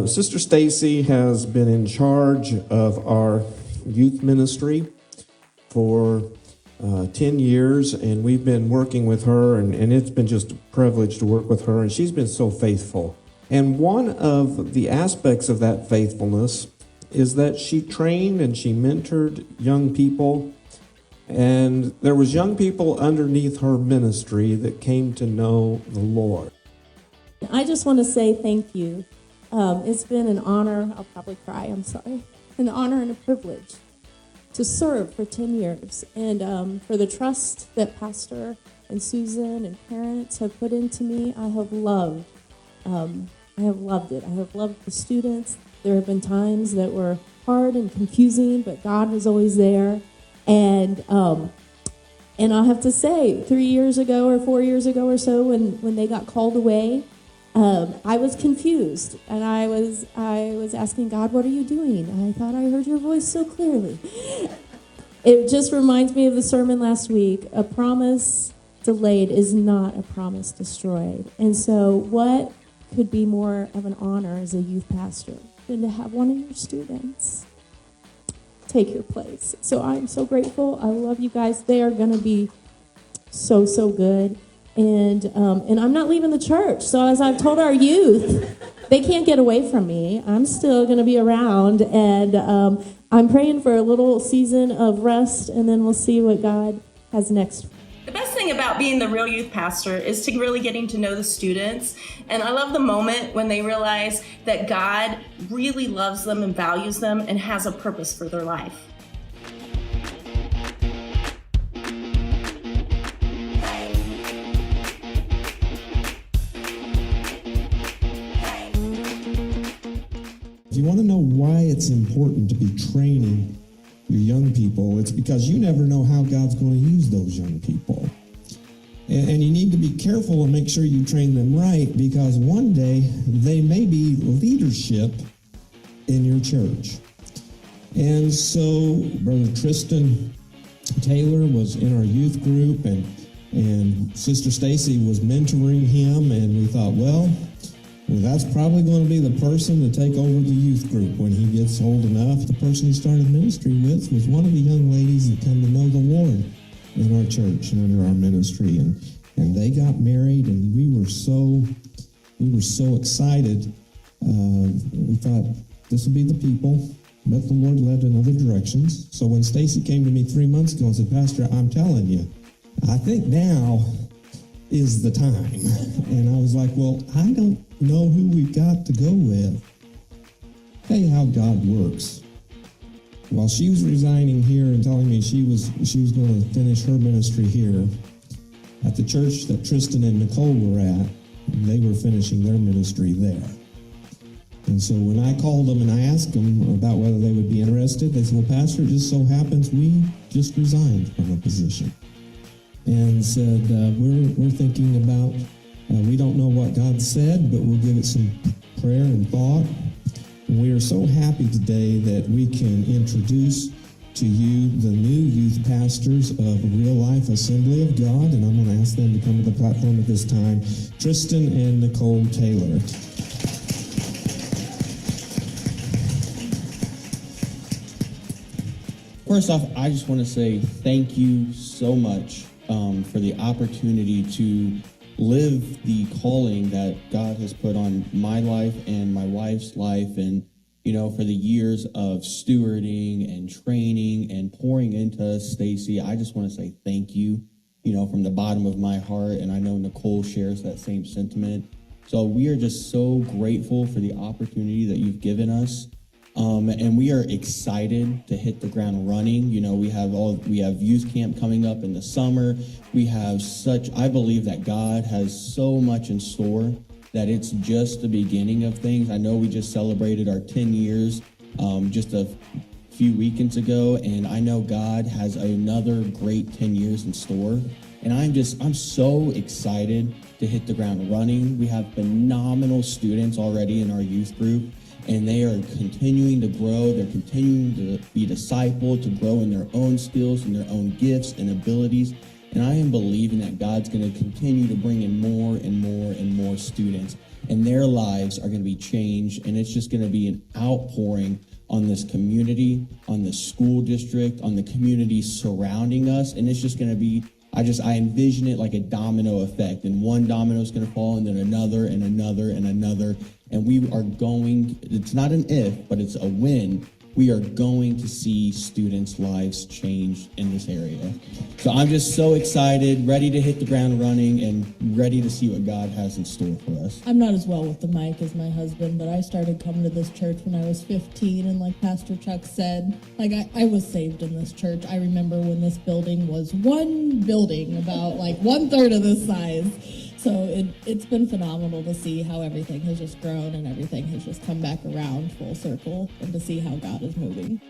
Sister Stacy has been in charge of our youth ministry for 10 years, and we've been working with her, and it's been just a privilege to work with her, and she's been so faithful. And one of the aspects of that faithfulness is that she trained and she mentored young people, and there was young people underneath her ministry that came to know the Lord. I just want to say thank you. It's been an honor. I'll probably cry. I'm sorry. An honor and a privilege to serve for 10 years, and for the trust that Pastor and Susan and parents have put into me. I have loved it. I have loved the students. There have been times that were hard and confusing, but God was always there. And I have to say, 3 years ago or 4 years ago or so, when they got called away, I was confused, and I was asking God, "What are you doing?" And I thought I heard your voice so clearly. It just reminds me of the sermon last week. A promise delayed is not a promise destroyed. And so what could be more of an honor as a youth pastor than to have one of your students take your place? So I'm so grateful. I love you guys. They are going to be so good. And I'm not leaving the church. So as I've told our youth, they can't get away from me. I'm still going to be around, and I'm praying for a little season of rest, and then we'll see what God has next. The best thing about being the real youth pastor is to really getting to know the students. And I love the moment when they realize that God really loves them and values them and has a purpose for their life. If you want to know why it's important to be training your young people, it's because you never know how God's going to use those young people. And you need to be careful and make sure you train them right, because one day they may be leadership in your church. And so Brother Tristan Taylor was in our youth group, and Sister Stacy was mentoring him, and we thought, well, that's probably going to be the person to take over the youth group when he gets old enough. The person he started ministry with was one of the young ladies that come to know the Lord in our church and under our ministry, and they got married, and we were so excited. We thought this would be the people, but the Lord led in other directions. So when Stacy came to me 3 months ago and said, "Pastor, I'm telling you, I think now is the time," and I was like, "Well, I don't know who we've got to go with." Tell you how God works. While she was resigning here and telling me she was going to finish her ministry here, at the church that Tristan and Nicole were at, they were finishing their ministry there. And so when I called them and I asked them about whether they would be interested, they said, "Well, Pastor, it just so happens we just resigned from a position." And said, we're thinking about, we don't know what God said, but we'll give it some prayer and thought. And we are so happy today that we can introduce to you the new youth pastors of Real Life Assembly of God, and I'm going to ask them to come to the platform at this time, Tristan and Nicole Taylor. First off, I just want to say thank you so much for the opportunity to live the calling that God has put on my life and my wife's life, and for the years of stewarding and training and pouring into us, Stacy. I just want to say thank you, from the bottom of my heart, and I know Nicole shares that same sentiment. So we are just so grateful for the opportunity that you've given us. And we are excited to hit the ground running. We have youth camp coming up in the summer. I believe that God has so much in store that it's just the beginning of things. I know we just celebrated our 10 years just a few weekends ago, and I know God has another great 10 years in store. And I'm so excited to hit the ground running. We have phenomenal students already in our youth group, and they are continuing to grow. They're continuing to be discipled, to grow in their own skills and their own gifts and abilities. And I am believing that God's going to continue to bring in more and more and more students, and their lives are going to be changed, and it's just going to be an outpouring on this community, on the school district, on the community surrounding us, and it's just going to be, I envision it like a domino effect, and one domino is going to fall, and then another, and another, and another, and we are going, it's not an if, but it's a when, we are going to see students' lives change in this area. So I'm just so excited, ready to hit the ground running, and ready to see what God has in store for us. I'm not as well with the mic as my husband, but I started coming to this church when I was 15, and like Pastor Chuck said, like I was saved in this church. I remember when this building was one building, about like 1/3 of this size. So it's been phenomenal to see how everything has just grown and everything has just come back around full circle, and to see how God is moving.